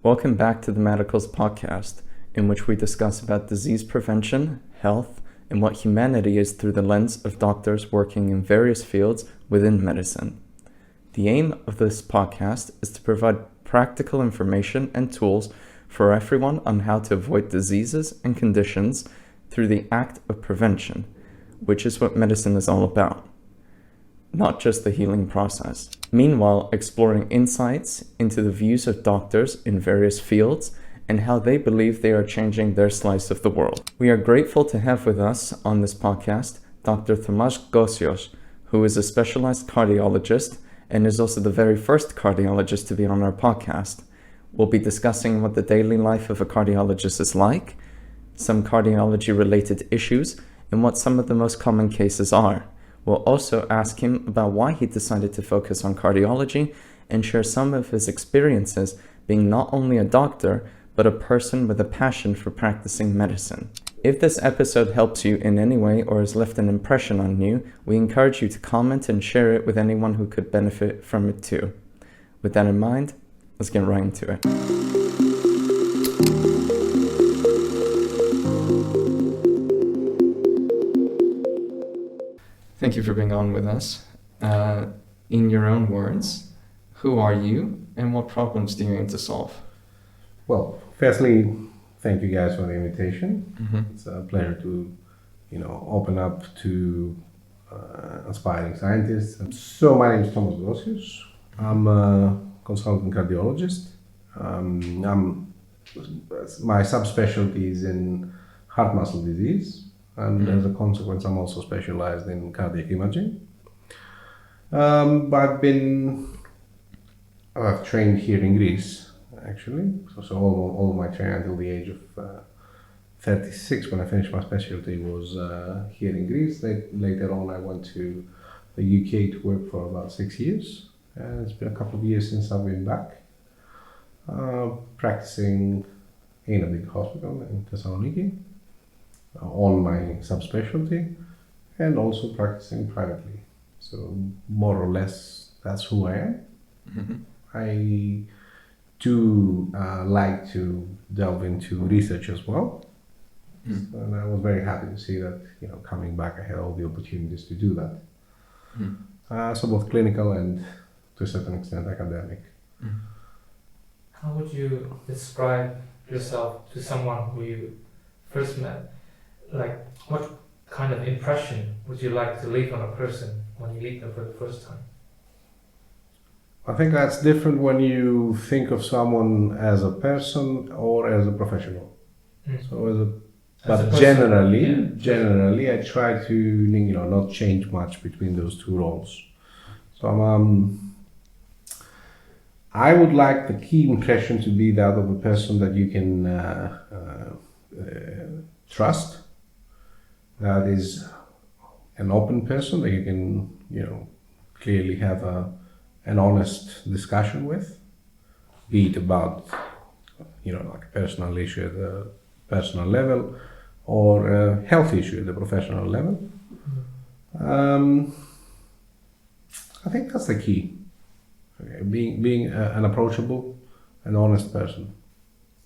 Welcome back to the Madicles podcast, in which we discuss about disease prevention, health, and what humanity is through the lens of doctors working in various fields within medicine. The aim of this podcast is to provide practical information and tools for everyone on how to avoid diseases and conditions through the act of prevention, which is what medicine is all about, not just the healing process. Meanwhile, exploring insights into the views of doctors in various fields and how they believe they are changing their slice of the world. We are grateful to have with us on this podcast Dr. Gosios, who is a specialized cardiologist and is also the very first cardiologist to be on our podcast. We'll be discussing what the daily life of a cardiologist is like, some cardiology-related issues, and what some of the most common cases are. We'll also ask him about why he decided to focus on cardiology and share some of his experiences being not only a doctor, but a person with a passion for practicing medicine. If this episode helps you in any way or has left an impression on you, we encourage you to comment and share it with anyone who could benefit from it too. With that in mind, let's get right into it. Thank you for being on with us. In your own words, who are you and what problems do you aim to solve? Well, firstly, thank you guys for the invitation. Mm-hmm. It's a pleasure to, open up to aspiring scientists. So my name is Thomas Gosios. I'm a consultant cardiologist. My subspecialty is in heart muscle disease, and as a consequence, I'm also specialized in cardiac imaging. I've trained here in Greece, actually. So all my training until the age of 36, when I finished my specialty, was here in Greece. Later on, I went to the UK to work for about 6 years. And it's been a couple of years since I've been back, practicing in a big hospital in Thessaloniki on my subspecialty, and also practicing privately. So more or less, that's who I am. Mm-hmm. I do like to delve into research as well. Mm. And I was very happy to see that, coming back, I had all the opportunities to do that. Mm. So both clinical and, to a certain extent, academic. Mm. How would you describe yourself to someone who you first met? Like, what kind of impression would you like to leave on a person when you meet them for the first time? I think that's different when you think of someone as a person or as a professional. Mm. So generally, I try to not change much between those two roles. So I would like the key impression to be that of a person that you can trust, that is an open person that you can clearly have an honest discussion with, be it about like a personal issue at the personal level or a health issue at the professional level. I think that's the key. Okay, being an approachable and honest person.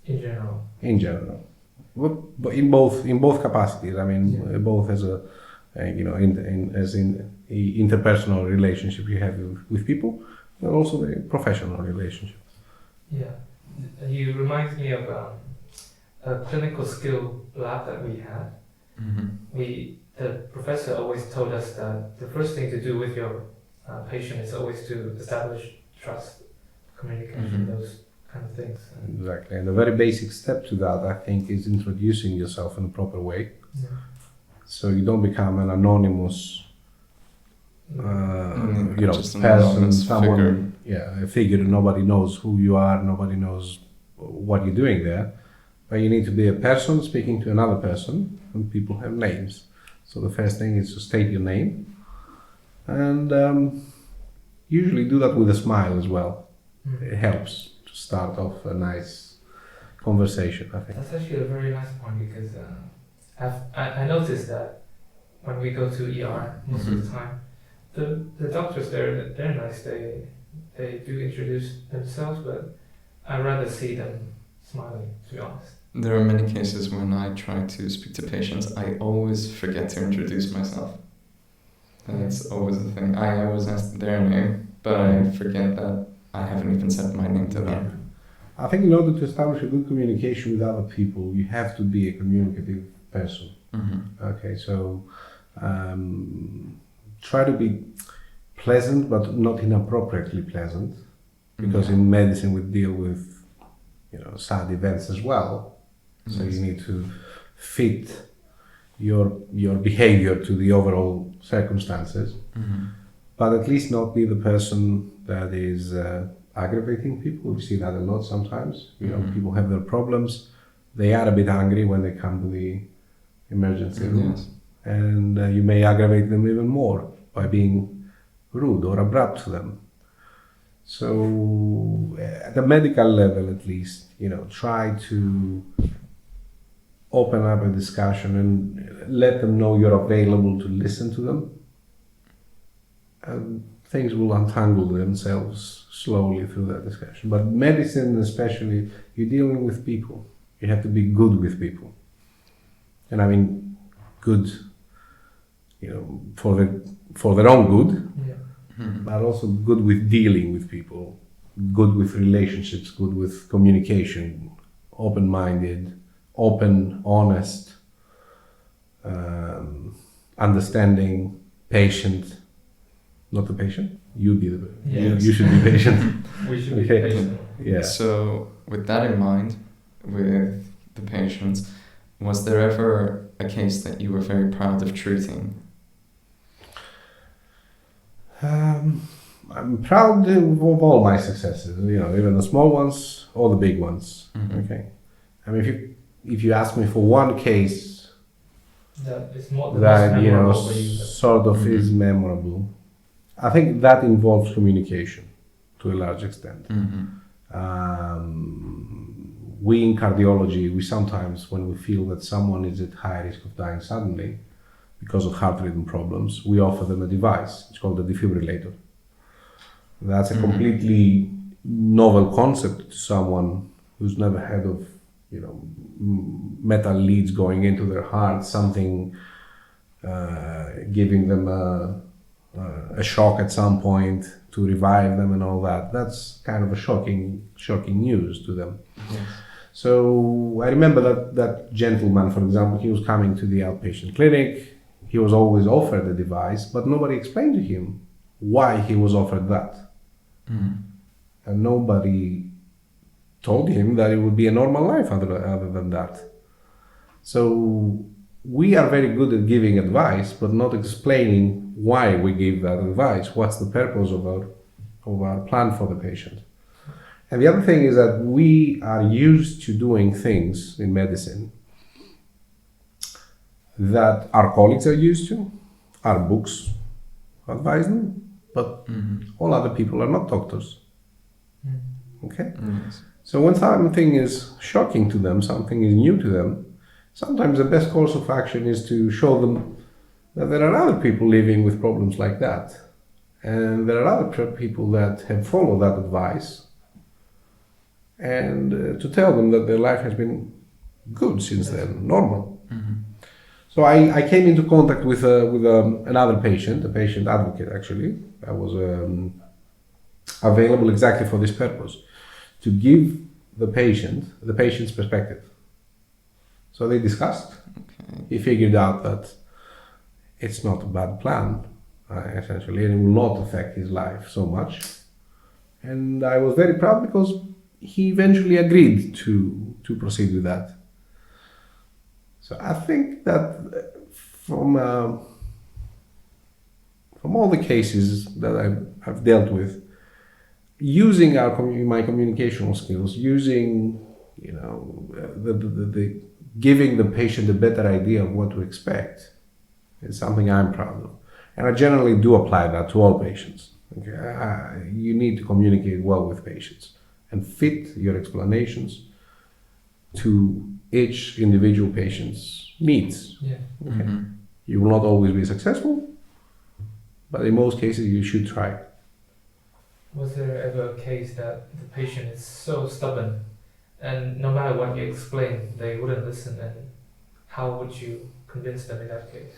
In general. But in both capacities. I mean, both as a as in the interpersonal relationship you have with people, but also the professional relationship. Yeah, you remind me of a clinical skill lab that we had. Mm-hmm. The professor always told us that the first thing to do with your patient is always to establish trust, communication, those kind of things. Exactly, and the very basic step to that, I think, is introducing yourself in a proper way. Yeah. So you don't become an anonymous, person, someone, a figure. Nobody knows who you are. Nobody knows what you're doing there. But you need to be a person speaking to another person, and people have names. So the first thing is to state your name, and usually do that with a smile as well. It helps to start off a nice conversation, I think. That's actually a very nice point, because I noticed that when we go to ER most of the time, the doctors they're nice. They do introduce themselves, but I'd rather see them smiling, to be honest. There are many cases when I try to speak to patients, I always forget to introduce myself. That's always the thing. I always ask their name, but I forget that I haven't even said my name to them. I think in order to establish a good communication with other people, you have to be a communicative person. Mm-hmm. Okay, so try to be pleasant, but not inappropriately pleasant, because in medicine we deal with, sad events as well. So you need to fit your behavior to the overall circumstances, but at least not be the person that is aggravating people. We see that a lot sometimes. People have their problems. They are a bit angry when they come to the emergency room, and you may aggravate them even more by being rude or abrupt to them. So at the medical level, at least, try to open up a discussion and let them know you're available to listen to them. And things will untangle themselves slowly through that discussion. But medicine especially, you're dealing with people. You have to be good with people. And I mean good, for their own good, but also good with dealing with people, good with relationships, good with communication, open-minded, open, honest, understanding, patient. Not the patient. You be the. Yes. You should be patient. We should be patient. Yeah. So with that in mind, with the patients, was there ever a case that you were very proud of treating? I'm proud of all my successes. Even the small ones or the big ones. Mm-hmm. Okay. I mean, if you ask me for one case That is more that sort of is memorable, I think that involves communication to a large extent. We in cardiology, we sometimes, when we feel that someone is at high risk of dying suddenly because of heart rhythm problems, we offer them a device. It's called a defibrillator. That's a completely novel concept to someone who's never heard of, metal leads going into their heart, something giving them a shock at some point to revive them and all that. That's kind of a shocking news to them. Yes. So I remember that gentleman, for example, he was coming to the outpatient clinic. He was always offered a device, but nobody explained to him why he was offered that. And nobody told him that it would be a normal life other than that. So we are very good at giving advice, but not explaining why we give that advice. What's the purpose of our plan for the patient? And the other thing is that we are used to doing things in medicine that our colleagues are used to, our books advise them, but all other people are not doctors. Okay? Yes. So when something is shocking to them, something is new to them, sometimes the best course of action is to show them that there are other people living with problems like that. And there are other people that have followed that advice, and to tell them that their life has been good since then, normal. So I came into contact with another patient, a patient advocate actually, that was available exactly for this purpose, to give the patient's perspective. So they discussed. Okay. He figured out that it's not a bad plan, essentially, and it will not affect his life so much. And I was very proud because he eventually agreed to proceed with that. So I think that from all the cases that I've dealt with, using my communicational skills, using the giving the patient a better idea of what to expect, is something I'm proud of, and I generally do apply that to all patients. Okay, you need to communicate well with patients and fit your explanations to each individual patient's needs. Yeah. Okay. You will not always be successful, but in most cases you should try. Was there ever a case that the patient is so stubborn and no matter what you explain, they wouldn't listen, and how would you convince them in that case?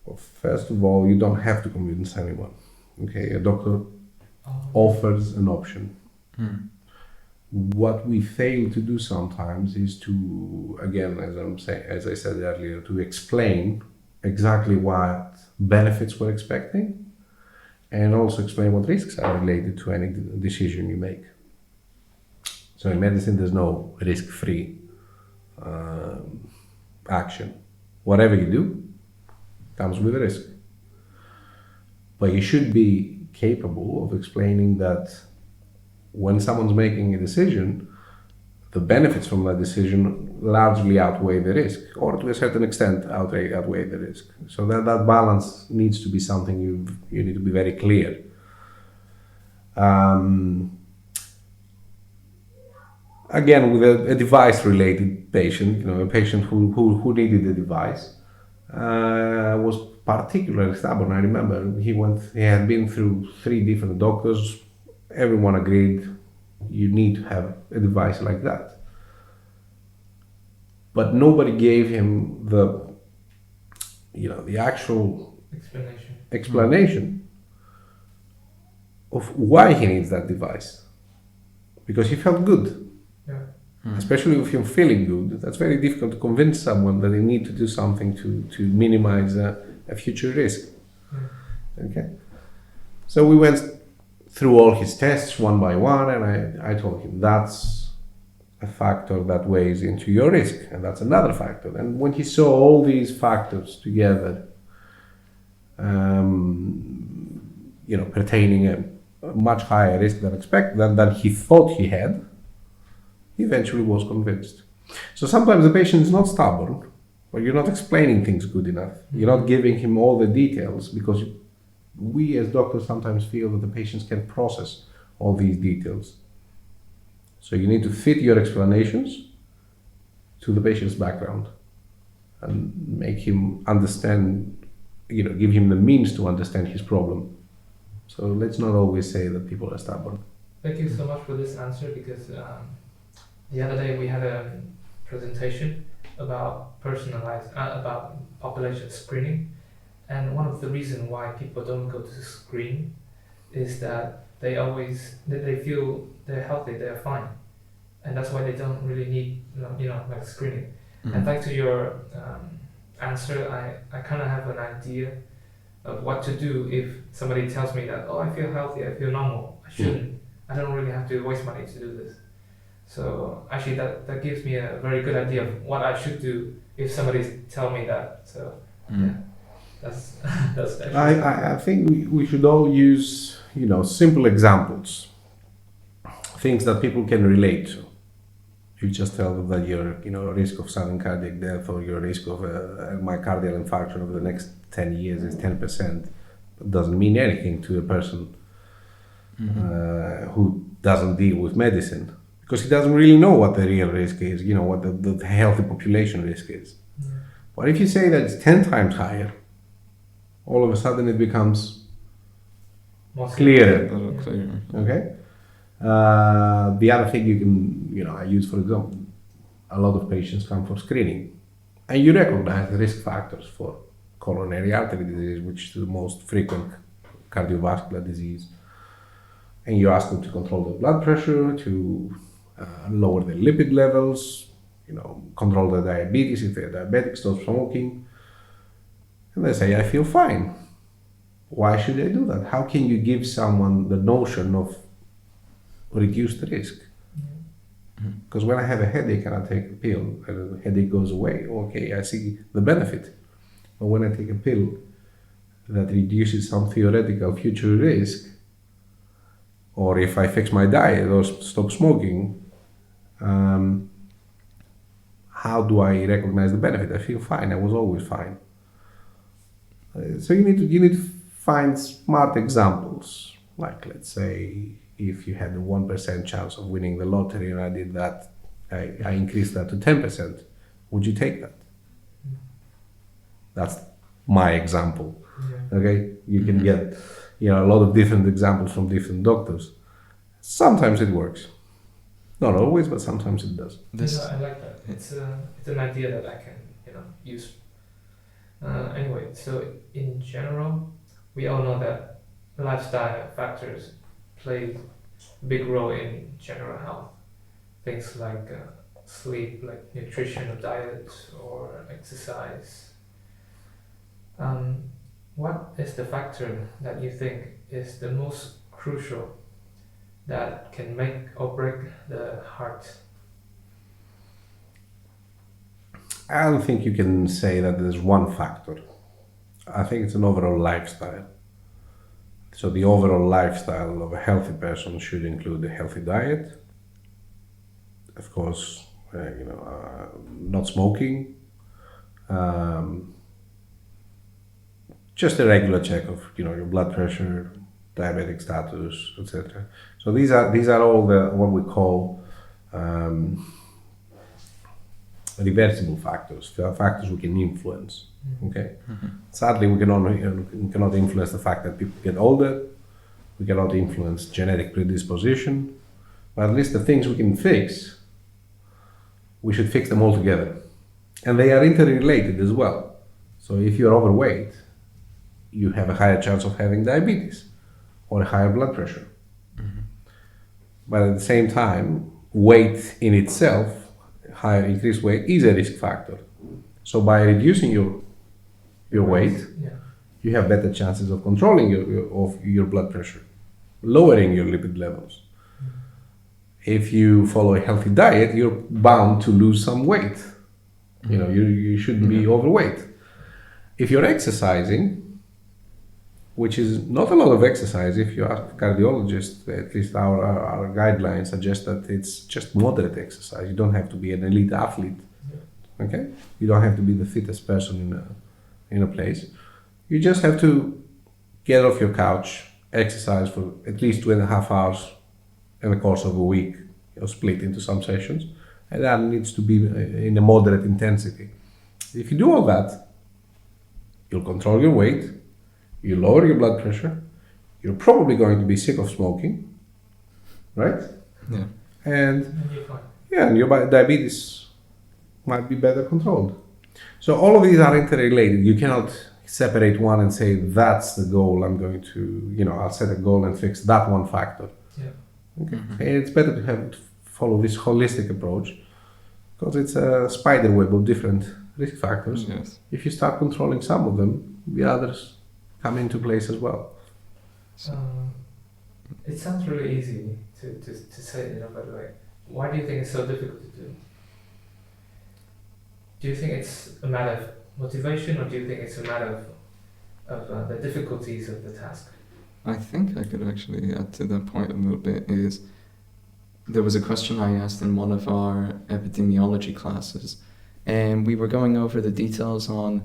Well, first of all, you don't have to convince anyone. Okay, a doctor offers an option. What we fail to do sometimes is to, again, as I said earlier, to explain exactly what benefits we're expecting, and also explain what risks are related to any decision you make. So in medicine, there's no risk-free action. Whatever you do comes with a risk. But you should be capable of explaining that when someone's making a decision, the benefits from that decision largely outweigh the risk, or to a certain extent outweigh the risk. So that balance needs to be something you need to be very clear. Again, with a device-related patient, a patient who needed a device, was particularly stubborn. I remember he had been through 3 different doctors. Everyone agreed you need to have a device like that. But nobody gave him the actual explanation of why he needs that device. Because he felt good. Yeah. Especially if you're feeling good, that's very difficult to convince someone that they need to do something to minimize a future risk. Okay. So we went through all his tests one by one, and I told him that's a factor that weighs into your risk, and that's another factor. And when he saw all these factors together, pertaining a much higher risk than he thought he had, he eventually was convinced. So sometimes the patient is not stubborn, but you're not explaining things good enough. You're not giving him all the details, because we as doctors sometimes feel that the patients can process all these details. So you need to fit your explanations to the patient's background and make him understand, give him the means to understand his problem. So let's not always say that people are stubborn. Thank you so much for this answer, because the other day we had a presentation about about population screening, and one of the reasons why people don't go to screen is that they feel they're healthy, they're fine, and that's why they don't really need screening. And thanks to your answer, I kind of have an idea of what to do if somebody tells me that, I feel healthy, I feel normal, I shouldn't, I don't really have to waste money to do this. So actually that gives me a very good idea of what I should do if somebody tell me that. So yeah, that's actually. I think we should all use simple examples, things that people can relate to. You just tell them that your risk of sudden cardiac death or your risk of a myocardial infarction over the next 10 years is 10%. It doesn't mean anything to a person who doesn't deal with medicine, because he doesn't really know what the real risk is, what the healthy population risk is. Yeah. But if you say that it's 10 times higher, all of a sudden it becomes clearer. Okay? The other thing you can, I use, for example, a lot of patients come for screening, and you recognize the risk factors for coronary artery disease, which is the most frequent cardiovascular disease. And you ask them to control their blood pressure, to lower their lipid levels, control their diabetes if they're diabetic, stop smoking. And they say, I feel fine. Why should they do that? How can you give someone the notion of reduced risk? Because when I have a headache and I take a pill and the headache goes away, okay, I see the benefit. But when I take a pill that reduces some theoretical future risk, or if I fix my diet or stop smoking, how do I recognize the benefit? I feel fine. I was always fine. So you need to find smart examples. Like, let's say, if you had a 1% chance of winning the lottery and I did that, I increased that to 10%, would you take that? That's my example. Yeah. Okay, you can get a lot of different examples from different doctors. Sometimes it works. Not always, but sometimes it does. I like that. It's an idea that I can use. Anyway, so in general, we all know that lifestyle factors play a big role in general health. Things like sleep, like nutrition or diet or exercise. What is the factor that you think is the most crucial that can make or break the heart? I don't think you can say that there's one factor. I think it's an overall lifestyle. So the overall lifestyle of a healthy person should include a healthy diet, of course, not smoking, just a regular check of your blood pressure, diabetic status, etc. So these are all the what we call reversible factors we can influence. Okay. Mm-hmm. Sadly, we cannot influence the fact that people get older. We cannot influence genetic predisposition, but at least the things we can fix, we should fix them all together, and they are interrelated as well. So if you're overweight, you have a higher chance of having diabetes or a higher blood pressure. Mm-hmm. But at the same time, weight in itself, higher increased weight, is a risk factor. So by reducing your weight, you have better chances of controlling your blood pressure, lowering your lipid levels. Mm-hmm. If you follow a healthy diet, you're bound to lose some weight. You shouldn't be overweight. If you're exercising, which is not a lot of exercise, if you ask a cardiologist, at least our guidelines suggest that it's just moderate exercise. You don't have to be an elite athlete, okay? You don't have to be the fittest person in a place. You just have to get off your couch, exercise for at least 2.5 hours in the course of a week, split into some sessions, and that needs to be in a moderate intensity. If you do all that, you'll control your weight, you lower your blood pressure, you're probably going to be sick of smoking, right? Yeah. And you're fine. and your diabetes might be better controlled. So all of these are interrelated. You cannot separate one and say, that's the goal, I'm going to, I'll set a goal and fix that one factor. Yeah. Okay. Mm-hmm. And it's better to follow this holistic approach, because it's a spider web of different risk factors. Yes. If you start controlling some of them, the others come into place as well. It sounds really easy to say, but why do you think it's so difficult to do? Do you think it's a matter of motivation, or do you think it's a matter of the difficulties of the task? I think I could actually add to that point a little bit. Is there was a question I asked in one of our epidemiology classes, and we were going over the details on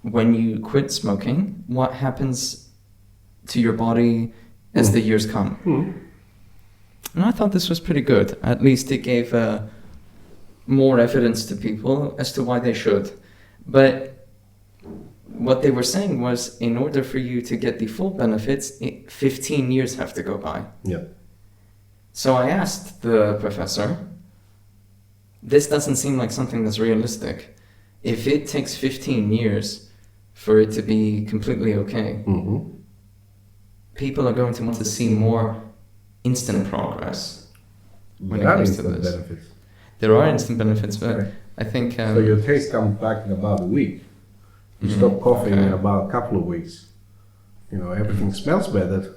when you quit smoking, what happens to your body as the years come. And I thought this was pretty good. At least it gave more evidence to people as to why they should. But what they were saying was, in order for you to get the full benefits, 15 years have to go by. Yeah. So I asked the professor, this doesn't seem like something that's realistic. If it takes 15 years for it to be completely okay, people are going to want to see more instant progress when it comes to this. Benefits. There are instant benefits, but Okay. I think... So your taste comes back in about a week. You stop coughing in about a couple of weeks. Everything smells better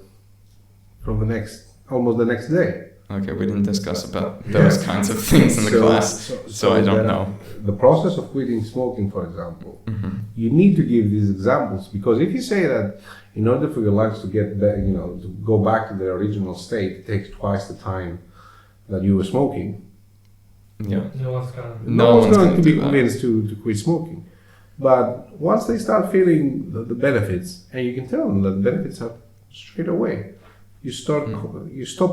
from almost the next day. Okay, we didn't discuss about those kinds of things in the class, so I don't know. The process of quitting smoking, for example, you need to give these examples, because if you say that in order for your lungs to get back, to go back to their original state, it takes twice the time that you were smoking. Yeah. No one's gonna. No one's going to be do that. convinced to quit smoking. But once they start feeling the benefits, and you can tell them that the benefits are straight away, you stop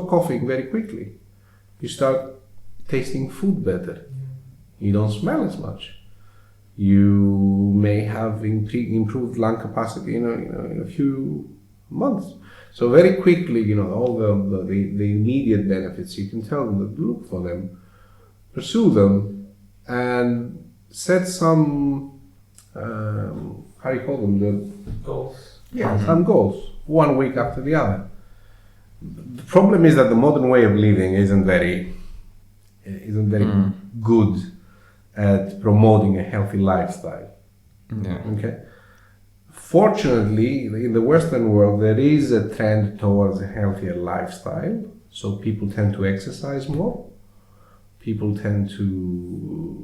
coughing very quickly. You start tasting food better. You don't smell as much. You may have improved lung capacity in a few months. So very quickly, all the immediate benefits, you can tell them to look for them, pursue them, and set some, how do you call them? Goals. Yeah, some goals, one week after the other. The problem is that the modern way of living isn't very good at promoting a healthy lifestyle. Yeah. Okay. Fortunately, in the Western world, there is a trend towards a healthier lifestyle. So people tend to exercise more. People tend to,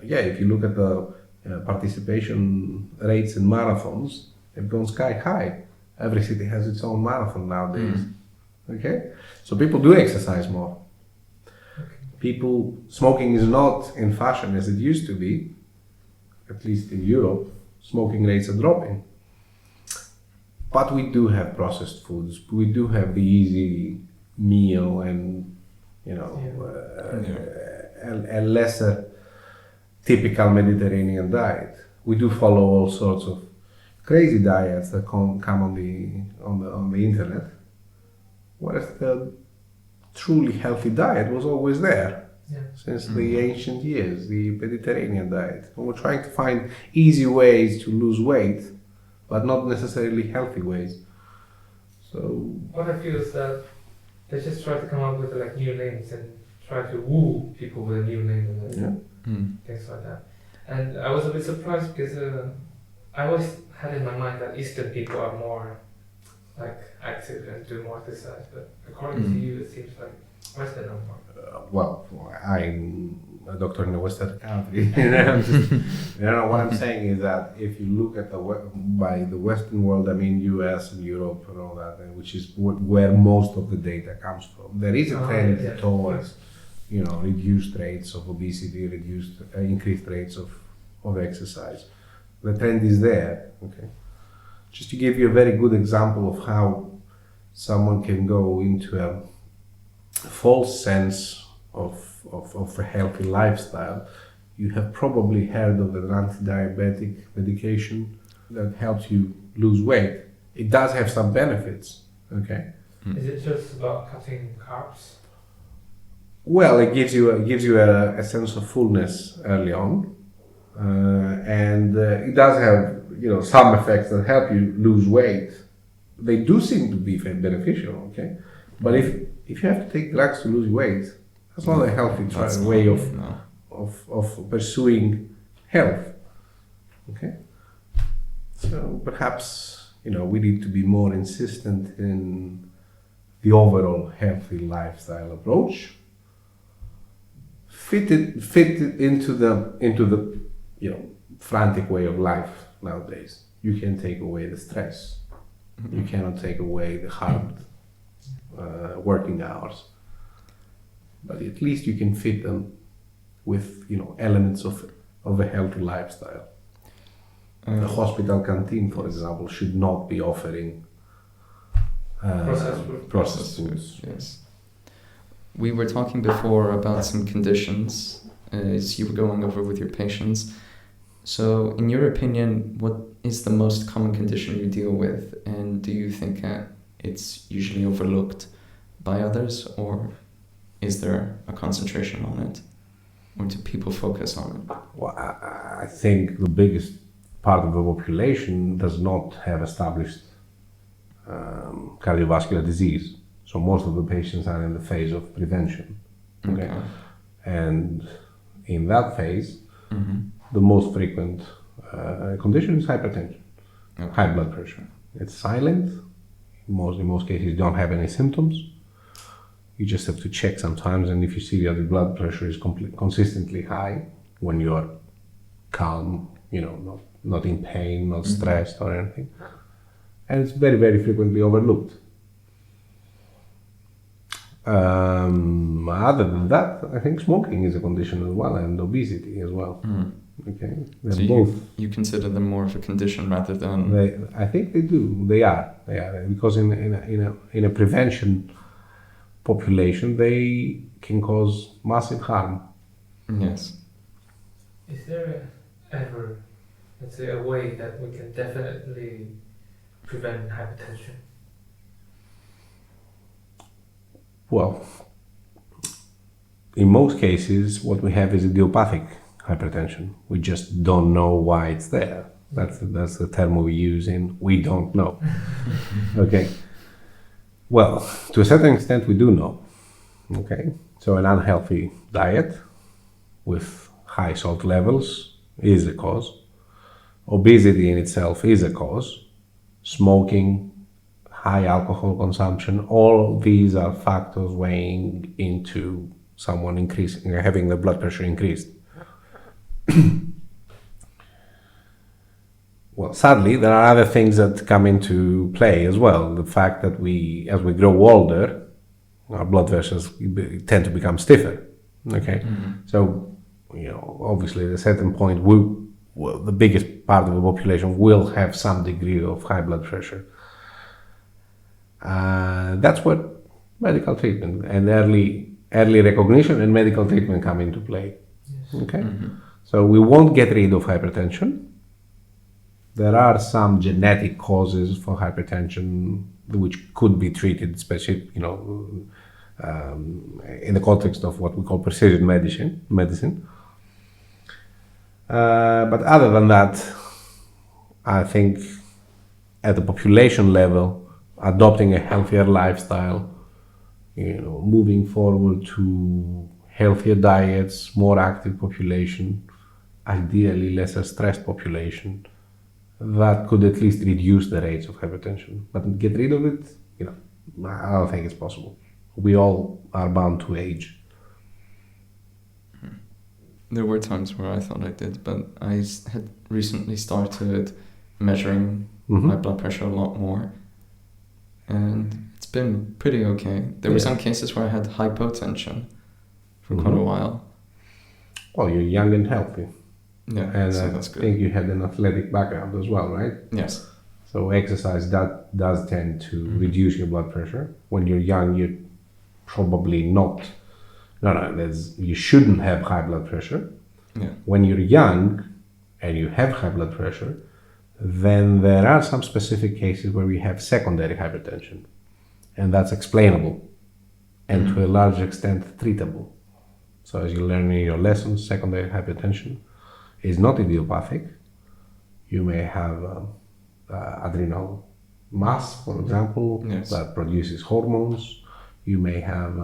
if you look at the participation rates in marathons, they've gone sky high. Every city has its own marathon nowadays. Okay? So people do exercise more. Smoking is not in fashion as it used to be, at least in Europe. Smoking rates are dropping. But we do have processed foods. We do have the easy meal and, a lesser typical Mediterranean diet. We do follow all sorts of crazy diets that come on the internet, whereas the truly healthy diet was always there since the ancient years, the Mediterranean diet. And we're trying to find easy ways to lose weight, but not necessarily healthy ways. So what I feel is that they just try to come up with like new names and try to woo people with a new name and things like that. And I was a bit surprised because I always had in my mind that Eastern people are more like active and do more exercise, but according to you, it seems like Western are more. I'm a doctor in a Western country. What I'm saying is that if you look at by the Western world, I mean US and Europe and all that, which is where most of the data comes from. There is a trend towards, reduced rates of obesity, increased rates of exercise. The trend is there. Okay. Just to give you a very good example of how someone can go into a false sense of a healthy lifestyle, you have probably heard of an anti-diabetic medication that helps you lose weight. It does have some benefits, okay? Is it just about cutting carbs? Well, it gives you a sense of fullness early on, and it does have some effects that help you lose weight. They do seem to be beneficial, okay? But if you have to take drugs to lose weight, that's not a healthy way of pursuing health, okay? So perhaps we need to be more insistent in the overall healthy lifestyle approach. Fit it into the frantic way of life nowadays. You can take away the stress. You cannot take away the hard working hours, but at least you can fit them with elements of a healthy lifestyle. The hospital canteen, for example, should not be offering processed foods. Yes. We were talking before about some conditions as you were going over with your patients. So, in your opinion, what is the most common condition you deal with, and do you think it's usually overlooked by others, or is there a concentration on it, or do people focus on it? Well, I think the biggest part of the population does not have established cardiovascular disease. So most of the patients are in the phase of prevention. Okay. And in that phase, the most frequent condition is hypertension, high blood pressure. It's silent. In most cases, you don't have any symptoms. You just have to check sometimes, and if you see that the blood pressure is consistently high when you are calm, not in pain, not stressed or anything, and it's very, very frequently overlooked. Other than that, I think smoking is a condition as well, and obesity as well. Okay, so both. You consider them more of a condition rather than. I think they do. They are because in a prevention population, they can cause massive harm. Yes. Is there ever, let's say, a way that we can definitely prevent hypertension? Well, in most cases, what we have is idiopathic hypertension. We just don't know why it's there. That's the term we use in we don't know. Okay. Well, to a certain extent, we do know. Okay. So an unhealthy diet with high salt levels is a cause. Obesity in itself is a cause. Smoking, high alcohol consumption, all these are factors weighing into someone having their blood pressure increased. Well, sadly, there are other things that come into play as well. The fact that as we grow older, our blood vessels tend to become stiffer. Okay, so obviously, at a certain point, the biggest part of the population will have some degree of high blood pressure. That's what medical treatment and early recognition and medical treatment come into play. Yes. Okay, so we won't get rid of hypertension. There are some genetic causes for hypertension which could be treated, especially in the context of what we call precision medicine. But other than that, I think at the population level, adopting a healthier lifestyle, moving forward to healthier diets, more active population, ideally lesser stressed population, that could at least reduce the rates of hypertension. But get rid of it, I don't think it's possible. We all are bound to age. There were times where I thought I did, but I had recently started measuring my blood pressure a lot more, and it's been pretty okay. There were some cases where I had hypotension for quite a while. Well, you're young and healthy. Yeah, and so I that's good. think you had an athletic background as well, right? Yes. So exercise that does tend to reduce your blood pressure. When you're young, you're probably not. You shouldn't have high blood pressure. Yeah. When you're young and you have high blood pressure, then there are some specific cases where we have secondary hypertension, and that's explainable and to a large extent treatable. So as you learn in your lessons, secondary hypertension is not idiopathic. You may have adrenal mass, for example, that produces hormones. You may have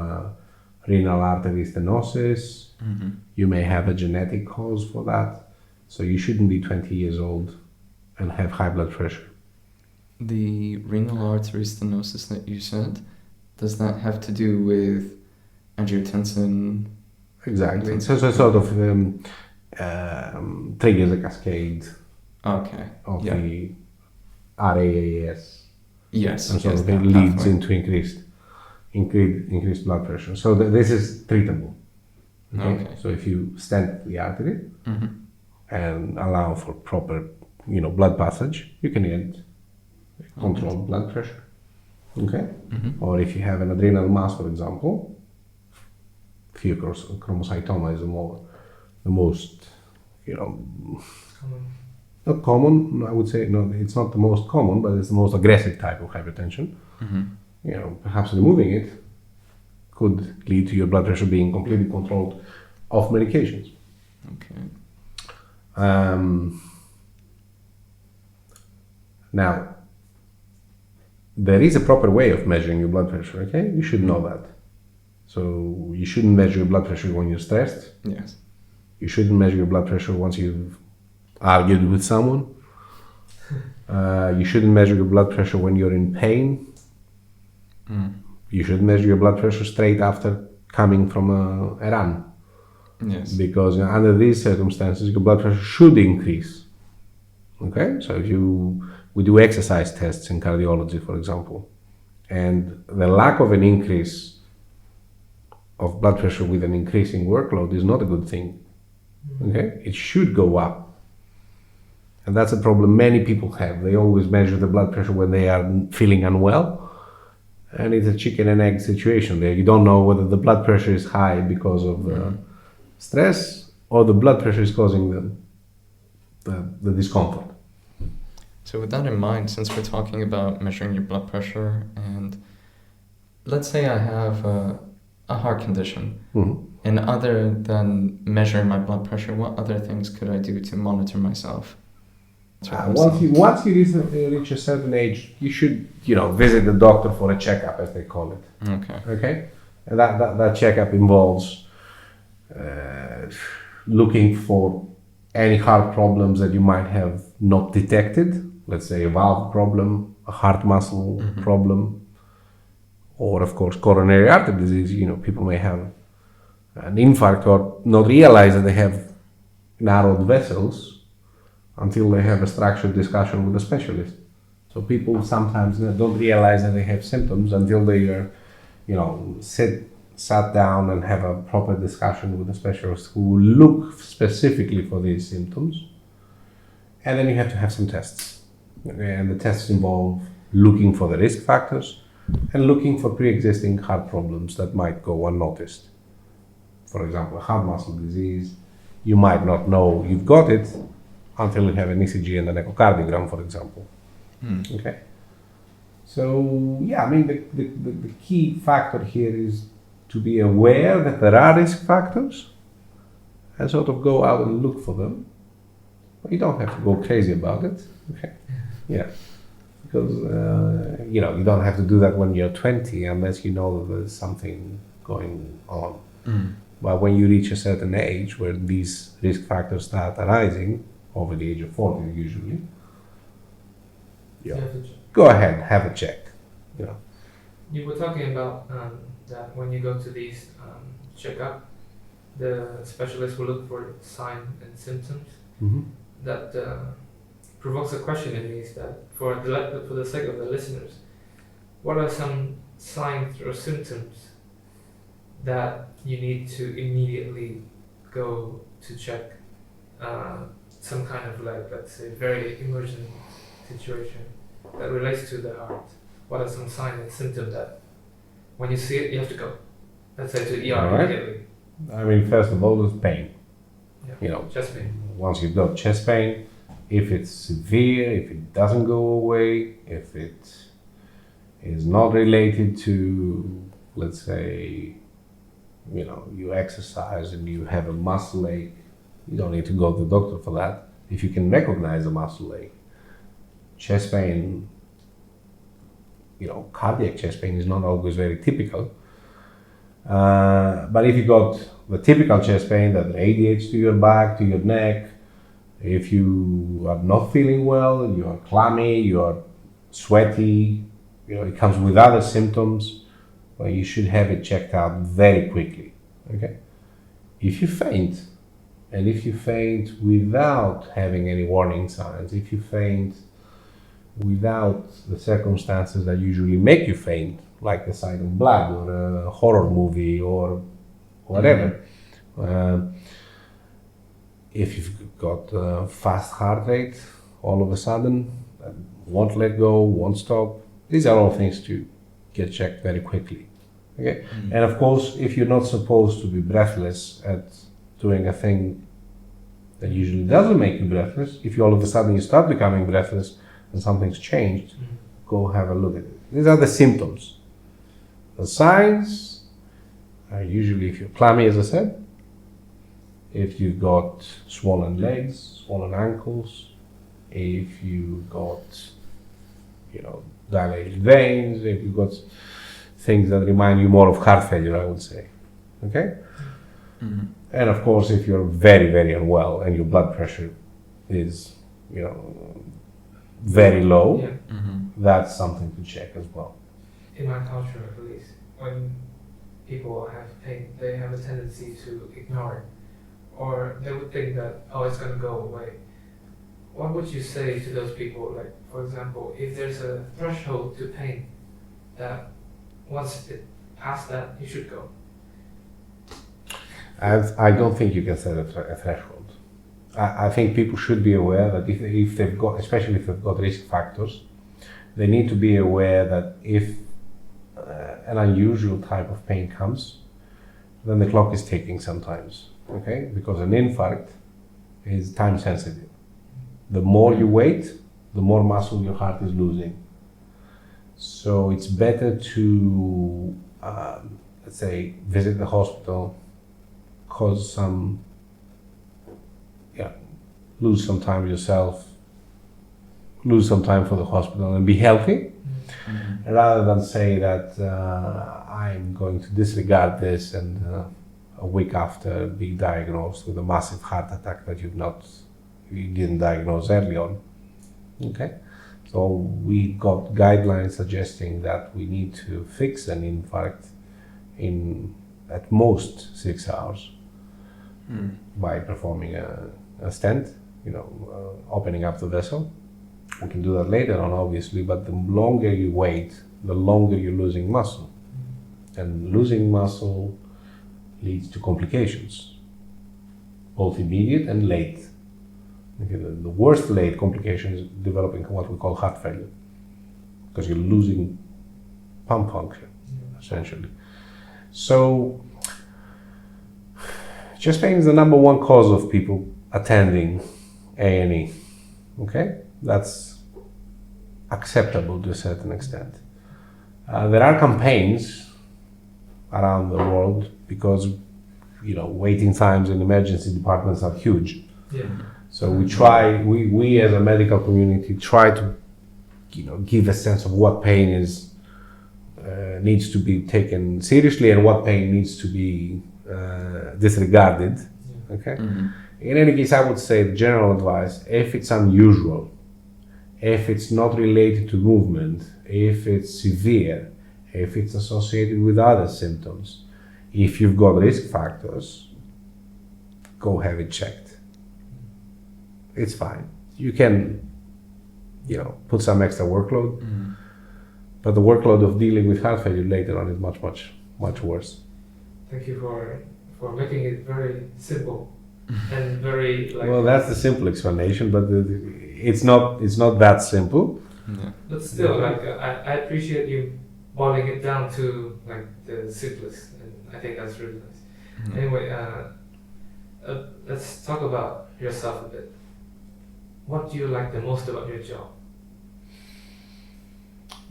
renal artery stenosis. You may have a genetic cause for that. So you shouldn't be 20 years old and have high blood pressure. The renal artery stenosis that you said, does that have to do with angiotensin? Exactly. It's sort of triggers a cascade of the RAAS. Yes. And so it leads into increased blood pressure. So this is treatable. Okay? So if you stent the artery and allow for proper, blood passage, you can get controlled blood pressure. Okay? Or if you have an adrenal mass, for example, pheochromocytoma is the most, not common. I would say no, it's not the most common, but it's the most aggressive type of hypertension. Perhaps removing it could lead to your blood pressure being completely controlled off medications. Okay. Now, there is a proper way of measuring your blood pressure. Okay, you should know that. So you shouldn't measure your blood pressure when you're stressed. Yes. You shouldn't measure your blood pressure once you've argued with someone. You shouldn't measure your blood pressure when you're in pain. You should measure your blood pressure straight after coming from a run. Yes. Because under these circumstances, your blood pressure should increase. Okay? So we do exercise tests in cardiology, for example, and the lack of an increase of blood pressure with an increasing workload is not a good thing. Okay? It should go up. And that's a problem many people have. They always measure the blood pressure when they are feeling unwell. And it's a chicken and egg situation there. You don't know whether the blood pressure is high because of stress or the blood pressure is causing the discomfort. So with that in mind, since we're talking about measuring your blood pressure, and let's say I have a heart condition, and other than measuring my blood pressure, what other things could I do to monitor myself? Once you reach a certain age, you should, visit the doctor for a checkup, as they call it. Okay. And that checkup involves looking for any heart problems that you might have not detected. Let's say a valve problem, a heart muscle problem, or of course coronary artery disease. People may have an infarct or not realize that they have narrowed vessels until they have a structured discussion with a specialist. So people sometimes don't realize that they have symptoms until they are, sat down and have a proper discussion with a specialist who will look specifically for these symptoms. And then you have to have some tests. And the tests involve looking for the risk factors and looking for pre-existing heart problems that might go unnoticed. For example, heart muscle disease, you might not know you've got it until you have an ECG and an echocardiogram, for example. Okay. So, the key factor here is to be aware that there are risk factors and sort of go out and look for them. But you don't have to go crazy about it. Okay. Yeah. Because, you don't have to do that when you're 20 unless you know that there's something going on. But when you reach a certain age where these risk factors start arising, over the age of 40 usually, go ahead, have a check. You were talking about that when you go to these checkup, the specialist will look for signs and symptoms. That provokes a question in me, is that for the sake of the listeners, what are some signs or symptoms that you need to immediately go to check some kind of, let's say, very emergent situation that relates to the heart? What are some signs and symptoms that when you see it, you have to go? Let's say to ER immediately. First of all, there's pain. Chest pain. Once you've got chest pain, if it's severe, if it doesn't go away, if it is not related to, let's say, you exercise and you have a muscle ache, you don't need to go to the doctor for that. If you can recognize a muscle ache, chest pain, cardiac chest pain is not always very typical. But if you got the typical chest pain that radiates to your back, to your neck, if you are not feeling well, you are clammy, you are sweaty, it comes with other symptoms, well, you should have it checked out very quickly. Okay? If you faint, and if you faint without having any warning signs, if you faint without the circumstances that usually make you faint, like the sight of blood or a horror movie or whatever, if you've got a fast heart rate all of a sudden, won't let go, won't stop, these are all things to get checked very quickly. Okay? And of course, if you're not supposed to be breathless at doing a thing that usually doesn't make you breathless, if you all of a sudden you start becoming breathless and something's changed, go have a look at it. These are the symptoms. The signs are usually if you're clammy, as I said, if you've got swollen legs, swollen ankles, if you've got, dilated veins, if you've got things that remind you more of heart failure, I would say. Okay? And of course, if you're very, very unwell and your blood pressure is, very low, that's something to check as well. In my culture, at least, when people have pain, they have a tendency to ignore it, or they would think that, it's going to go away. What would you say to those people? Like, for example, if there's a threshold to pain, that once it past that, you should go. I don't think you can set a threshold. I think people should be aware that if they've got, especially if they've got risk factors, they need to be aware that if an unusual type of pain comes, then the clock is ticking sometimes, okay? Because an infarct is time sensitive. The more you wait, the more muscle your heart is losing. So it's better to, let's say, visit the hospital, cause some, lose some time yourself, lose some time for the hospital and be healthy, rather than say that I'm going to disregard this and a week after be diagnosed with a massive heart attack that you didn't diagnose early on. Okay, so we got guidelines suggesting that we need to fix an infarct in at most 6 hours by performing a stent, opening up the vessel. We can do that later on, obviously, but the longer you wait, the longer you're losing muscle. And losing muscle leads to complications, both immediate and late. Okay, the worst late complication is developing what we call heart failure, because you're losing pump function, essentially. So, chest pain is the number one cause of people attending A&E. Okay, that's acceptable to a certain extent. There are campaigns around the world because waiting times in emergency departments are huge. Yeah. So we as a medical community try to give a sense of what pain needs to be taken seriously and what pain needs to be disregarded. Okay. In any case, I would say the general advice: if it's unusual, if it's not related to movement, if it's severe, if it's associated with other symptoms, if you've got risk factors, go have it checked. It's fine. You can, put some extra workload, but the workload of dealing with heart failure later on is much, much, much worse. Thank you for making it very simple and very Well, that's the simple explanation, but it's not that simple. Yeah. But still, I appreciate you boiling it down to the simplest, and I think that's really nice. Anyway, let's talk about yourself a bit. What do you like the most about your job?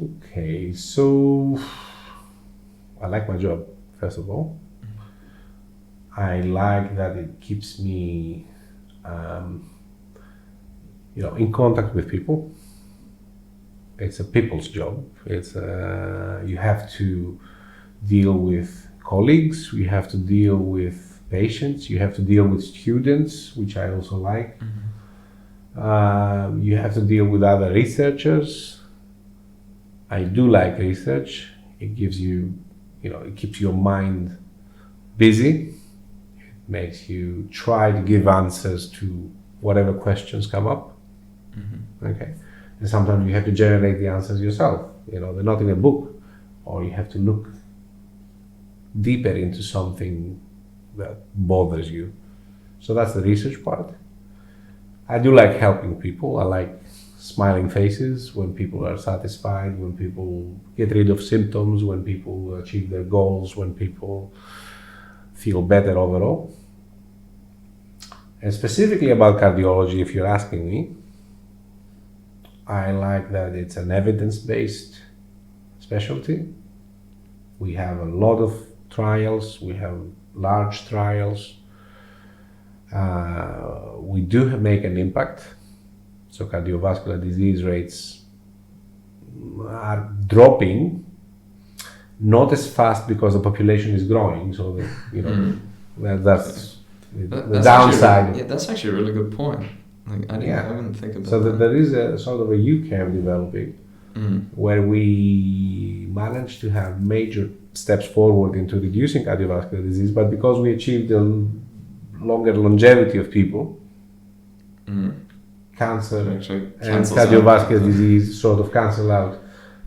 Okay, so I like my job, first of all. I like that it keeps me, in contact with people. It's a people's job. It's you have to deal with colleagues, you have to deal with patients, you have to deal with students, which I also like. You have to deal with other researchers. I do like research. It gives you, it keeps your mind busy. It makes you try to give answers to whatever questions come up. Okay. And sometimes you have to generate the answers yourself. They're not in a book, or you have to look deeper into something that bothers you. So that's the research part. I do like helping people. I like smiling faces when people are satisfied, when people get rid of symptoms, when people achieve their goals, when people feel better overall. And specifically about cardiology, if you're asking me, I like that it's an evidence-based specialty. We have a lot of trials, we have large trials. We do make an impact. So cardiovascular disease rates are dropping, not as fast because the population is growing. So that's the downside. That's actually a really good point. I didn't think about that. So there is a sort of a U-curve developing where we managed to have major steps forward into reducing cardiovascular disease, but because we achieved a longer longevity of people, cancer and cardiovascular disease sort of cancel out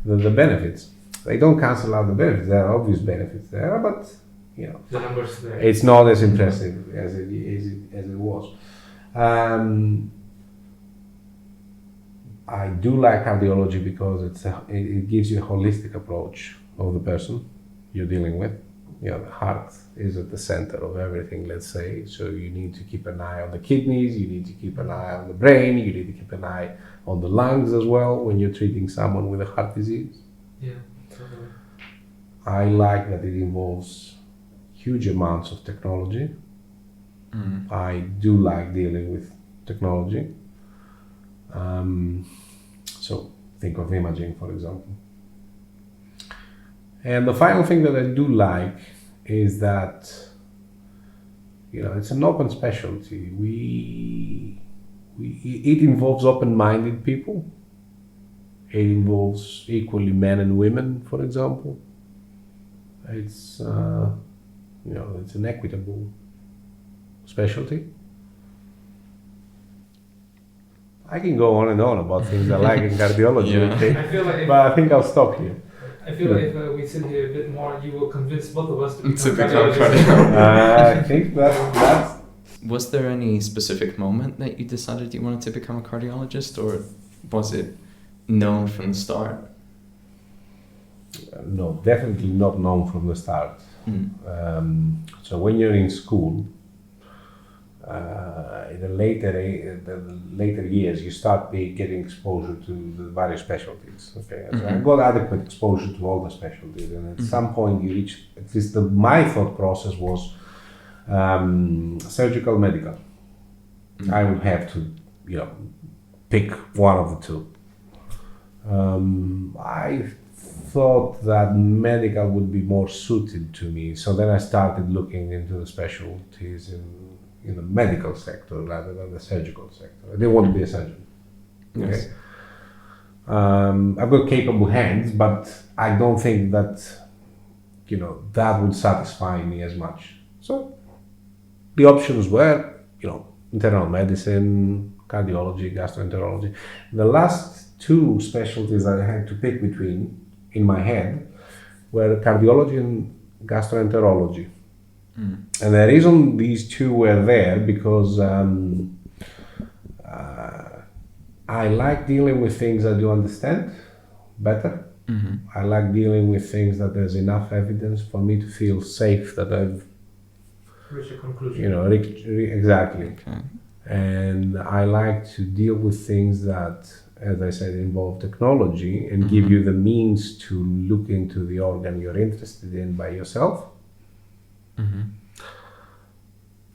the benefits. They don't cancel out the benefits. There are obvious benefits there, but the numbers there. It's not as impressive as it was. I do like cardiology because it gives you a holistic approach of the person you're dealing with. the heart is at the center of everything, let's say. So you need to keep an eye on the kidneys, you need to keep an eye on the brain, you need to keep an eye on the lungs as well when you're treating someone with a heart disease. Yeah, totally. I like that it involves huge amounts of technology. I do like dealing with technology. So think of imaging, for example. And the final thing that I do like is that, it's an open specialty. It involves open-minded people. It involves equally men and women, for example. It's, it's an equitable specialty. I can go on and on about things I like in cardiology, yeah. But I think I'll stop here. I feel like if we sit here a bit more, you will convince both of us to become cardiologists. I think that's... Was there any specific moment that you decided you wanted to become a cardiologist, or was it known from the start? No, definitely not known from the start. So when you're in school, in the later years, you start getting exposure to the various specialties. Okay, so I got adequate exposure to all the specialties, and at some point you reach. At least my thought process was surgical, medical. I would have to, pick one of the two. I thought that medical would be more suited to me, so then I started looking into the specialties in the medical sector rather than the surgical sector. I didn't want to be a surgeon. Okay. Yes. I've got capable hands, but I don't think that that would satisfy me as much. So the options were internal medicine, cardiology, gastroenterology. The last two specialties that I had to pick between in my head were cardiology and gastroenterology. And the reason these two were there because I like dealing with things I do understand better. I like dealing with things that there's enough evidence for me to feel safe that I've reached a conclusion. Exactly. Okay. And I like to deal with things that, as I said, involve technology and give you the means to look into the organ you're interested in by yourself.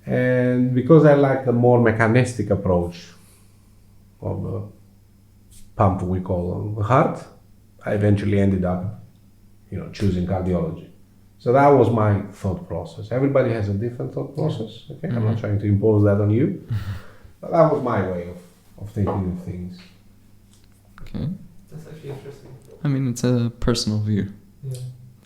And because I like the more mechanistic approach of the pump we call the heart, I eventually ended up, choosing cardiology. So that was my thought process. Everybody has a different thought process. Okay, I'm not trying to impose that on you, but that was my way of thinking of things. Okay. That's actually interesting. I mean, it's a personal view. Yeah.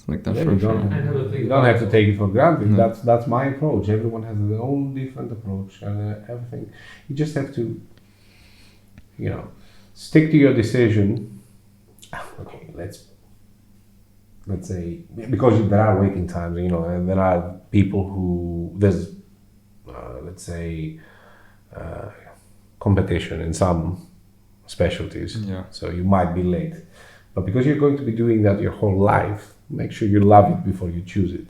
Like that Yeah, for you don't have to take it for granted. No. That's my approach. Everyone has their own different approach and everything. You just have to, stick to your decision. Okay, let's say, because there are waiting times, and there are people who there's, let's say, competition in some specialties. Yeah. So you might be late, but because you're going to be doing that your whole life, make sure you love it before you choose it,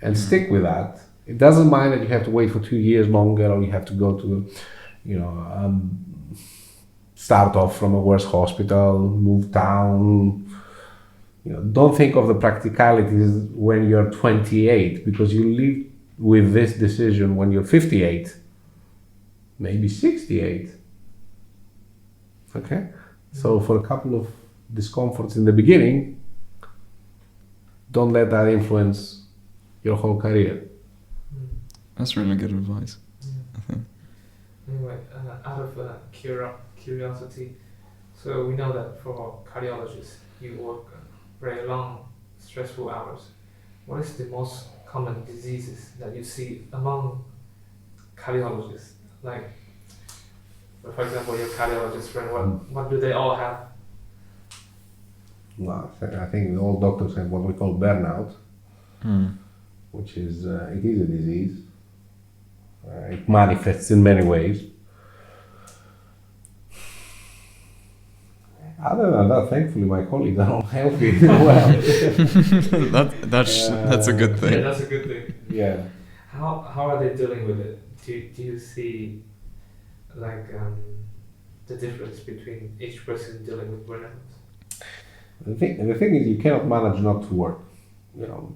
and stick with that. It doesn't mind that you have to wait for 2 years longer, or you have to go to, start off from a worse hospital, move town. Don't think of the practicalities when you're 28, because you live with this decision when you're 58, maybe 68. Okay, so for a couple of discomforts in the beginning, don't let that influence your whole career. That's really good advice, I think. Anyway, out of curiosity, so we know that for cardiologists, you work very long, stressful hours. What is the most common diseases that you see among cardiologists? Like, for example, your cardiologist friend, what do they all have? Well, I think all doctors have what we call burnout, which is, it is a disease. It manifests in many ways. Other than that, thankfully, my colleagues are all healthy. Well, that's a good thing. Yeah, that's a good thing. Yeah. How are they dealing with it? Do you see like the difference between each person dealing with burnout? The thing is, you cannot manage not to work.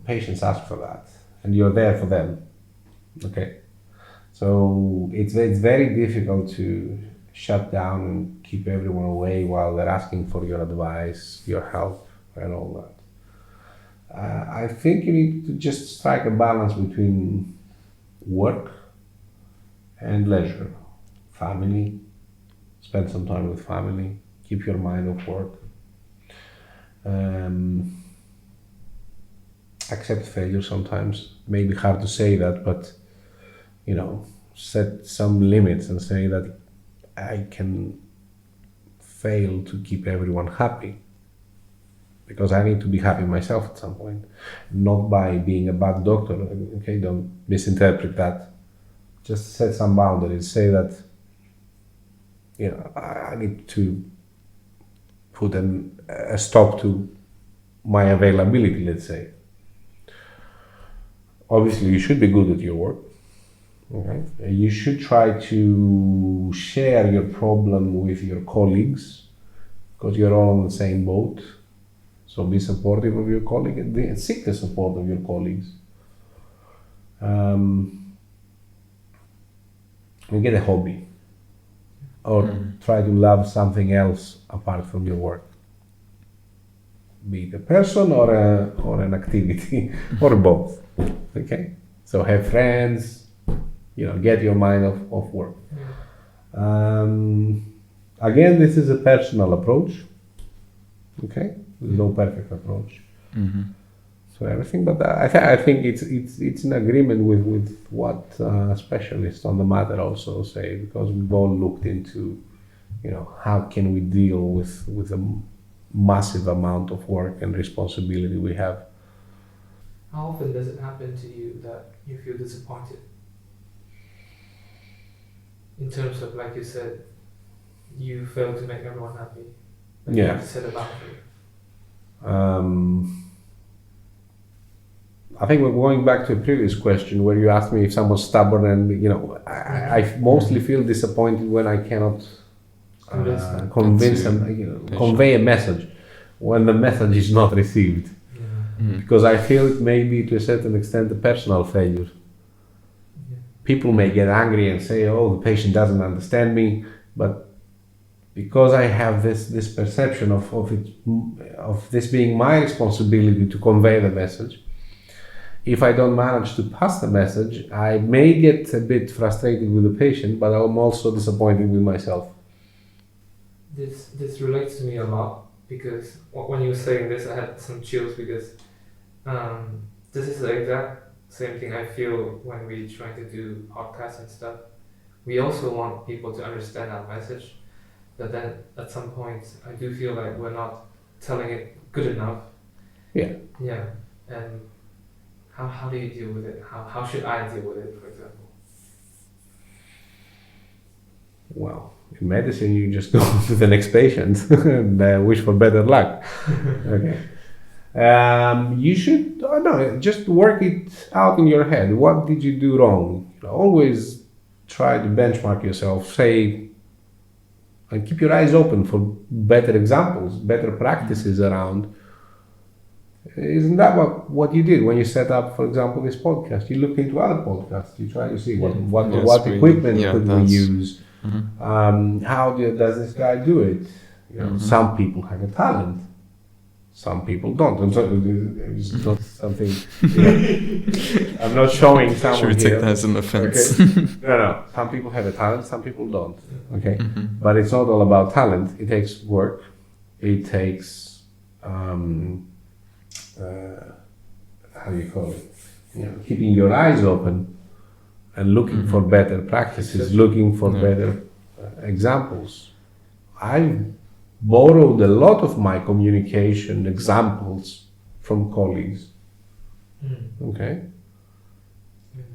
Patients ask for that, and you're there for them. Okay, so it's very difficult to shut down and keep everyone away while they're asking for your advice, your help, and all that. I think you need to just strike a balance between work and leisure, family. Spend some time with family. Keep your mind off work. Accept failure sometimes. Maybe hard to say that, but set some limits and say that I can fail to keep everyone happy because I need to be happy myself at some point, not by being a bad doctor. Okay, don't misinterpret that. Just set some boundaries. Say that I need to put a stop to my availability, let's say. Obviously, you should be good at your work. Okay. You should try to share your problem with your colleagues because you're all on the same boat. So be supportive of your colleague and seek the support of your colleagues. And get a hobby or try to love something else apart from your work. Be it a person or an activity or both. Okay. So have friends. Get your mind off work. Again, this is a personal approach. Okay, there's no perfect approach. So everything, but I think it's in agreement with what specialists on the matter also say, because we've all looked into, how can we deal with a massive amount of work and responsibility we have. How often does it happen to you that you feel disappointed? In terms of, like you said, you fail to make everyone happy. Like you have to set a boundary. I think we're going back to a previous question where you asked me if someone's stubborn, and I mostly feel disappointed when I cannot convince them, convey a message when the message is not received. Because I feel it may be to a certain extent a personal failure. People may get angry and say, "Oh, the patient doesn't understand me," but because I have this perception of this being my responsibility to convey the message, if I don't manage to pass the message, I may get a bit frustrated with the patient, but I'm also disappointed with myself. This relates to me a lot because when you were saying this, I had some chills because this is the exact same thing I feel when we try to do podcasts and stuff. We also want people to understand our message, but then at some point I do feel like we're not telling it good enough. Yeah. And how do you deal with it? How should I deal with it, for example? Well, in medicine you just go to the next patient and wish for better luck. Okay. You should just work it out in your head. What did you do wrong? Always try to benchmark yourself. Say, and keep your eyes open for better examples, better practices around. Isn't that what you did when you set up, for example, this podcast? You look into other podcasts. You try to see what equipment could we use. How does this guy do it? Some people have a talent. Some people don't. And so it's not something. I'm not showing someone. Should we take here. that as an offense? Okay. No. Some people have a talent. Some people don't. Okay. But it's not all about talent. It takes work. It takes how do you call it? Keeping your eyes open and looking for better practices, looking for better examples. I've borrowed a lot of my communication examples from colleagues. Okay?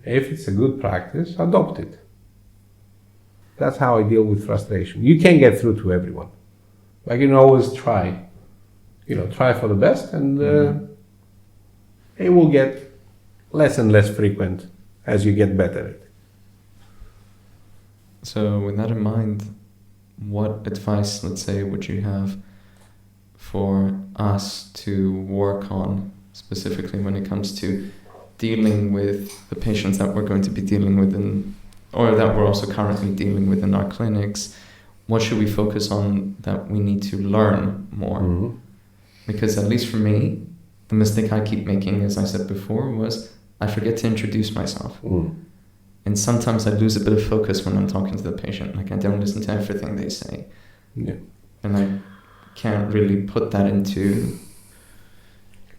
If it's a good practice, adopt it. That's how I deal with frustration. You can't get through to everyone. But you can always try. Try for the best, and it will get less and less frequent as you get better at it. So with that in mind, what advice, let's say, would you have for us to work on, specifically when it comes to dealing with the patients that we're going to be dealing with or that we're also currently dealing with in our clinics? What should we focus on that we need to learn more? Mm-hmm. Because at least for me, the mistake I keep making, as I said before, was I forget to introduce myself. And sometimes I lose a bit of focus when I'm talking to the patient. Like, I don't listen to everything they say. Yeah. And I can't really put that into...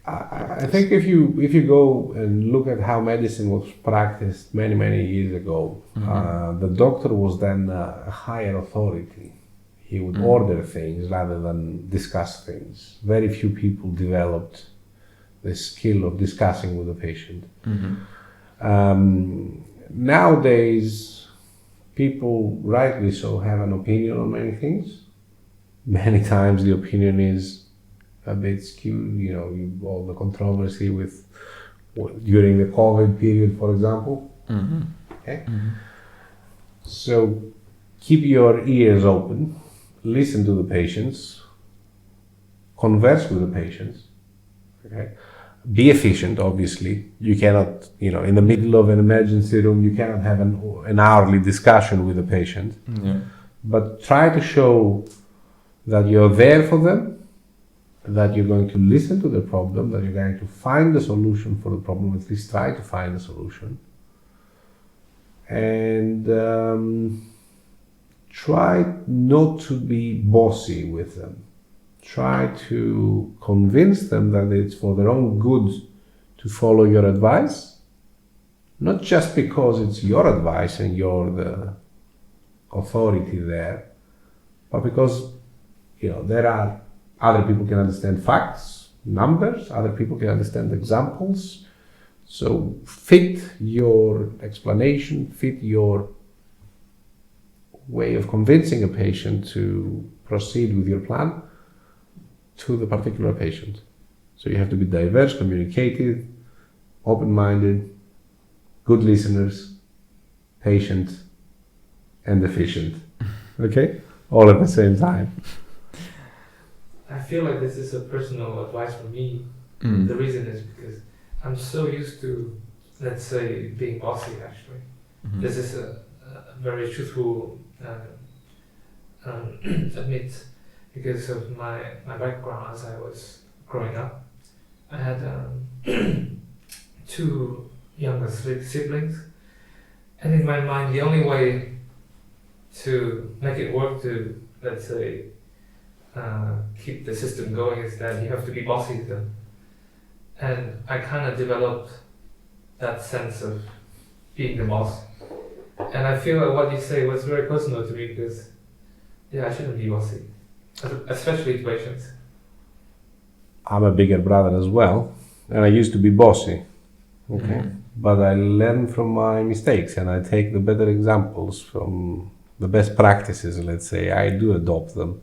I think if you go and look at how medicine was practiced many, many years ago, the doctor was then a higher authority. He would order things rather than discuss things. Very few people developed the skill of discussing with the patient. Nowadays, people, rightly so, have an opinion on many things. Many times the opinion is a bit skewed, all the controversy with during the COVID period, for example. Okay? So keep your ears open, listen to the patients, converse with the patients. Okay? Be efficient, obviously. You cannot, in the middle of an emergency room, you cannot have an hourly discussion with the patient. But try to show that you're there for them, that you're going to listen to the problem, that you're going to find the solution for the problem, at least try to find the solution. And try not to be bossy with them. Try to convince them that it's for their own good to follow your advice, not just because it's your advice and you're the authority there, but because there are other people can understand facts, numbers, other people can understand examples. So fit your explanation, fit your way of convincing a patient to proceed with your plan to the particular patient. So you have to be diverse, communicative, open-minded, good listeners, patient, and efficient. Okay? All at the same time. I feel like this is a personal advice for me. The reason is because I'm so used to, let's say, being bossy, actually. This is a very truthful admit, because of my background as I was growing up. I had 2 younger siblings, and in my mind the only way to make it work to, let's say, keep the system going is that you have to be bossy to them. And I kind of developed that sense of being the boss. And I feel like what you say was very personal to me, because I shouldn't be bossy, especially to patients. I'm a bigger brother as well, and I used to be bossy. Okay. But I learn from my mistakes, and I take the better examples from the best practices, let's say. I do adopt them.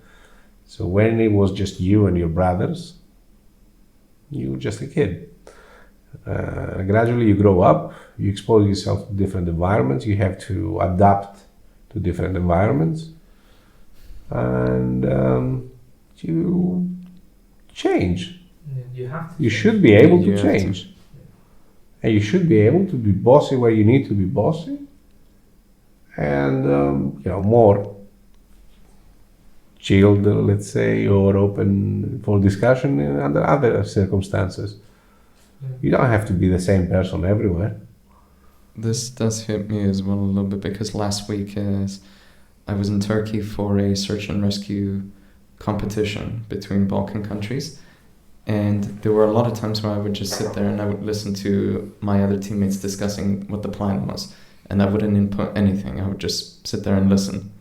So when it was just you and your brothers, you were just a kid. Gradually you grow up, you expose yourself to different environments, you have to adapt to different environments, and you change. You have to. You should be able to change. And you should be able to be bossy where you need to be bossy, and more chilled, let's say, or open for discussion under other circumstances. You don't have to be the same person everywhere. This does hit me as well a little bit, because last week I was in Turkey for a search and rescue competition between Balkan countries, and there were a lot of times where I would just sit there and I would listen to my other teammates discussing what the plan was, and I wouldn't input anything. I would just sit there and listen.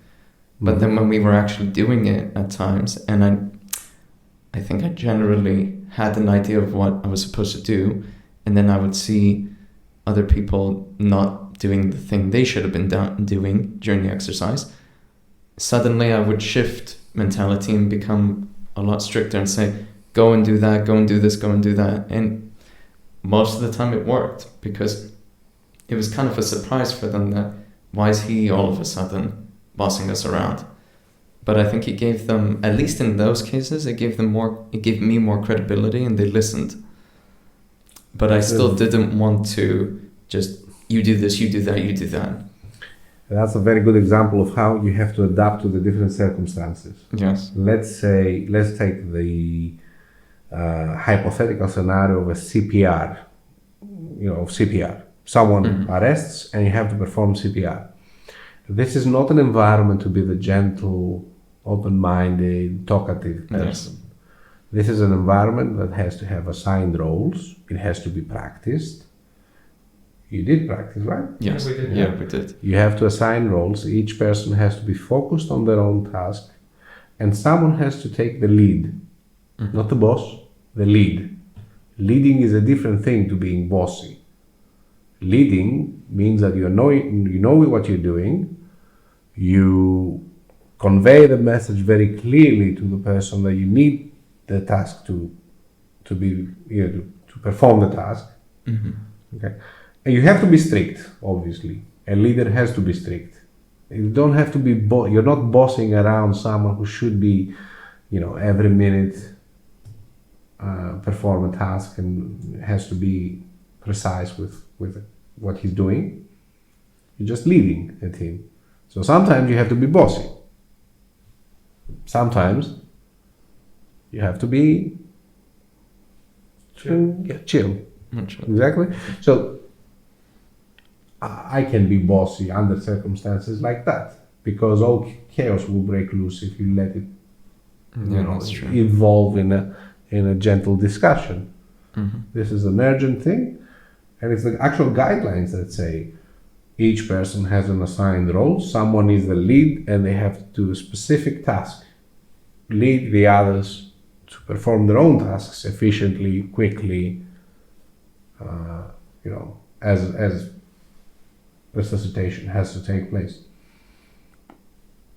But then when we were actually doing it at times, and I think I generally had an idea of what I was supposed to do, and then I would see other people not doing the thing they should have been doing during the exercise, suddenly I would shift mentality and become a lot stricter and say, go and do that, go and do this, go and do that. And most of the time it worked, because it was kind of a surprise for them that, why is he all of a sudden bossing us around? But I think it gave them, at least in those cases, it gave me more credibility, and they listened. But I still didn't want to just, you do this, you do that, you do that. That's a very good example of how you have to adapt to the different circumstances. Yes. Let's take the hypothetical scenario of a CPR, of CPR. Someone arrests and you have to perform CPR. This is not an environment to be the gentle, open-minded, talkative person. Yes. This is an environment that has to have assigned roles. It has to be practiced. You did practice, right? Yes, we did. You have to assign roles. Each person has to be focused on their own task, and someone has to take the lead. Not the boss, the lead. Leading is a different thing to being bossy. Leading means that you know what you're doing. You convey the message very clearly to the person that you need the task to perform the task. Okay. And you have to be strict, obviously. A leader has to be strict. You don't have to be, you're not bossing around someone who should be, every minute perform a task and has to be precise with what he's doing. You're just leading a team. So sometimes you have to be bossy. Sometimes you have to be chill. Exactly. So I can be bossy under circumstances like that, because all chaos will break loose if you let it evolve in a gentle discussion. This is an urgent thing, and it's the actual guidelines that say each person has an assigned role. Someone is the lead and they have to do a specific task. Lead the others to perform their own tasks efficiently, quickly, as resuscitation has to take place.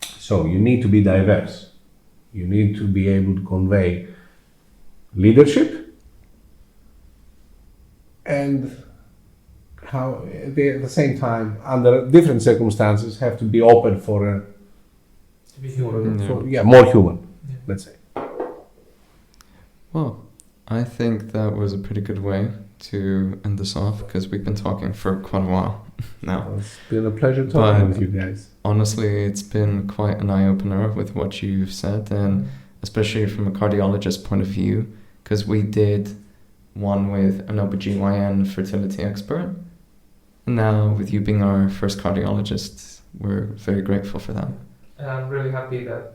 So you need to be diverse. You need to be able to convey leadership and how they, at the same time, under different circumstances, have to be open for more human, let's say. Well, I think that was a pretty good way to end this off, because we've been talking for quite a while now. Well, it's been a pleasure talking with you guys. Honestly, it's been quite an eye-opener with what you've said, and especially from a cardiologist point of view, because we did one with an OBGYN fertility expert. And now, with you being our first cardiologist, we're very grateful for that. And I'm really happy that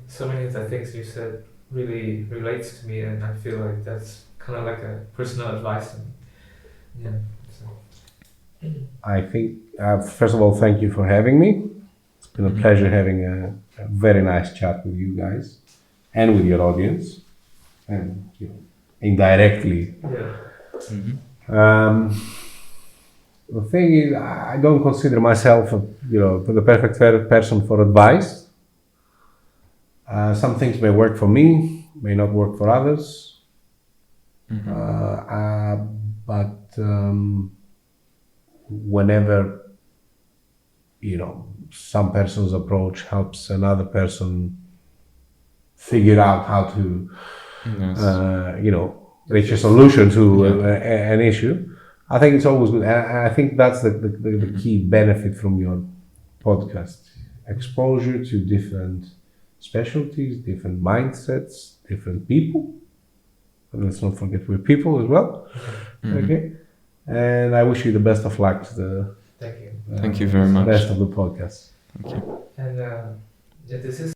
so many of the things you said really relates to me, and I feel like that's kind of like a personal advice. I think, first of all, thank you for having me. It's been a pleasure having a very nice chat with you guys and with your audience, and indirectly. The thing is, I don't consider myself the perfect person for advice. Some things may work for me, may not work for others. But whenever some person's approach helps another person figure out how to reach a solution to an issue, I think it's always good. I think that's the key benefit from your podcast: exposure to different specialties, different mindsets, different people. And let's not forget we're people as well. Okay. And I wish you the best of luck to the Thank you. Thank you very much. Rest of the podcast. Thank you. And this is